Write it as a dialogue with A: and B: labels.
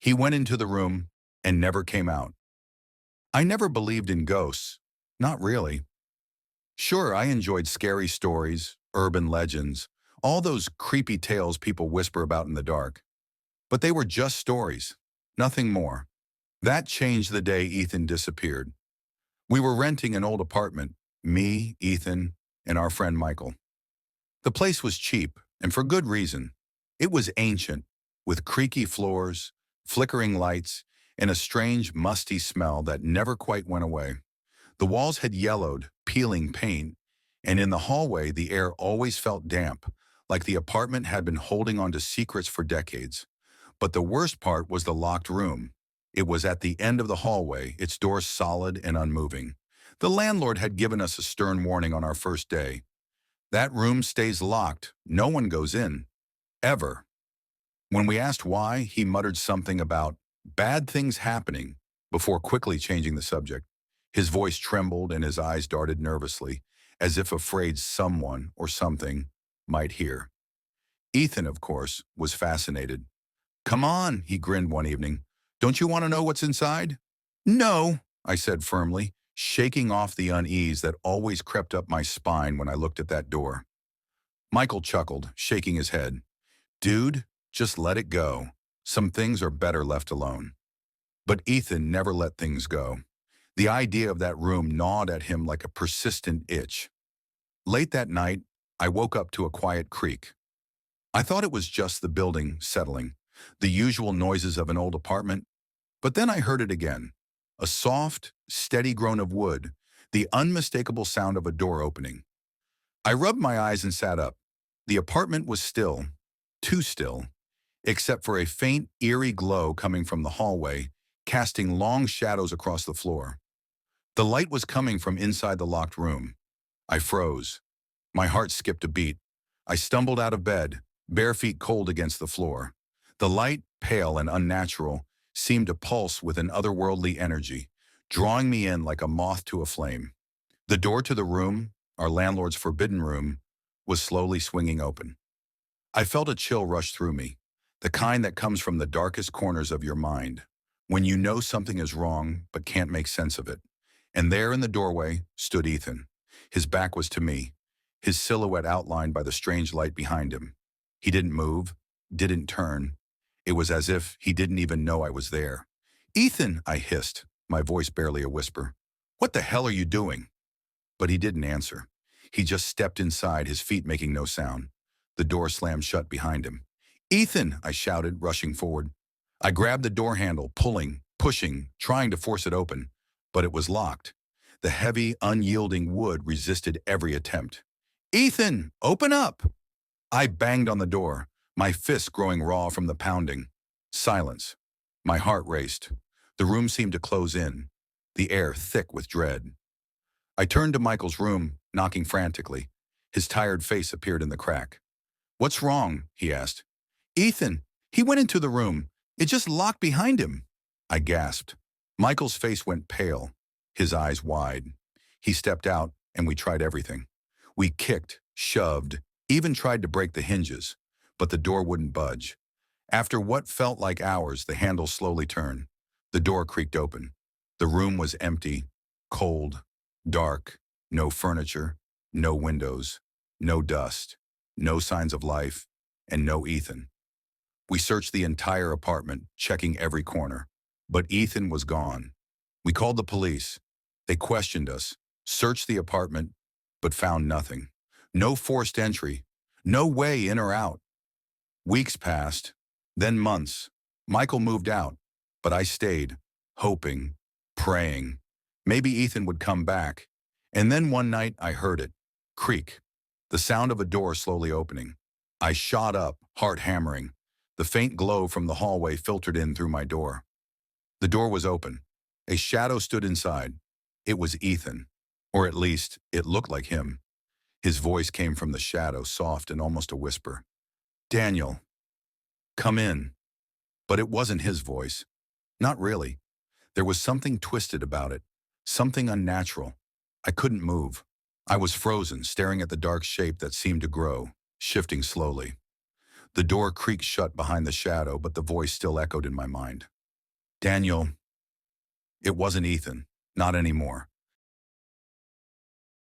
A: He went into the room and never came out. I never believed in ghosts. Not really. Sure, I enjoyed scary stories, urban legends, all those creepy tales people whisper about in the dark. But they were just stories, nothing more. That changed the day Ethan disappeared. We were renting an old apartment, me, Ethan, and our friend Michael. The place was cheap, and for good reason. It was ancient, with creaky floors, flickering lights, and a strange, musty smell that never quite went away. The walls had yellowed, peeling paint, and in the hallway the air always felt damp, like the apartment had been holding on to secrets for decades. But the worst part was the locked room. It was at the end of the hallway, its doors solid and unmoving. The landlord had given us a stern warning on our first day. That room stays locked. No one goes in. Ever. When we asked why, he muttered something about bad things happening before quickly changing the subject. His voice trembled and his eyes darted nervously, as if afraid someone or something might hear. Ethan, of course, was fascinated. "Come on," he grinned one evening. "Don't you want to know what's inside?" "No," I said firmly, shaking off the unease that always crept up my spine when I looked at that door. Michael chuckled, shaking his head. "Dude, just let it go. Some things are better left alone." But Ethan never let things go. The idea of that room gnawed at him like a persistent itch. Late that night, I woke up to a quiet creak. I thought it was just the building settling, the usual noises of an old apartment, but then I heard it again. A soft, steady groan of wood, the unmistakable sound of a door opening. I rubbed my eyes and sat up. The apartment was still, too still, except for a faint, eerie glow coming from the hallway, casting long shadows across the floor. The light was coming from inside the locked room. I froze. My heart skipped a beat. I stumbled out of bed, bare feet cold against the floor. The light, pale and unnatural, seemed to pulse with an otherworldly energy, drawing me in like a moth to a flame. The door to the room, our landlord's forbidden room, was slowly swinging open. I felt a chill rush through me, the kind that comes from the darkest corners of your mind, when you know something is wrong but can't make sense of it. And there in the doorway stood Ethan. His back was to me, his silhouette outlined by the strange light behind him. He didn't move, didn't turn. It was as if he didn't even know I was there. "Ethan," I hissed, my voice barely a whisper. "What the hell are you doing?" But he didn't answer. He just stepped inside, his feet making no sound. The door slammed shut behind him. "Ethan," I shouted, rushing forward. I grabbed the door handle, pulling, pushing, trying to force it open. But it was locked. The heavy, unyielding wood resisted every attempt. "Ethan, open up!" I banged on the door, my fists growing raw from the pounding. Silence. My heart raced. The room seemed to close in, the air thick with dread. I turned to Michael's room, knocking frantically. His tired face appeared in the crack. "What's wrong?" he asked. "Ethan, he went into the room. It just locked behind him." I gasped. Michael's face went pale, his eyes wide. He stepped out, and we tried everything. We kicked, shoved, even tried to break the hinges, but the door wouldn't budge. After what felt like hours, the handle slowly turned. The door creaked open. The room was empty, cold, dark, no furniture, no windows, no dust, no signs of life, and no Ethan. We searched the entire apartment, checking every corner. But Ethan was gone. We called the police. They questioned us, searched the apartment, but found nothing. No forced entry, no way in or out. Weeks passed, then months. Michael moved out, but I stayed, hoping, praying. Maybe Ethan would come back. And then one night I heard it, creak, the sound of a door slowly opening. I shot up, heart hammering. The faint glow from the hallway filtered in through my door. The door was open. A shadow stood inside. It was Ethan, or at least it looked like him. His voice came from the shadow, soft and almost a whisper. "Daniel, come in." But it wasn't his voice. Not really. There was something twisted about it, something unnatural. I couldn't move. I was frozen, staring at the dark shape that seemed to grow, shifting slowly. The door creaked shut behind the shadow, but the voice still echoed in my mind. Daniel, it wasn't Ethan. Not anymore.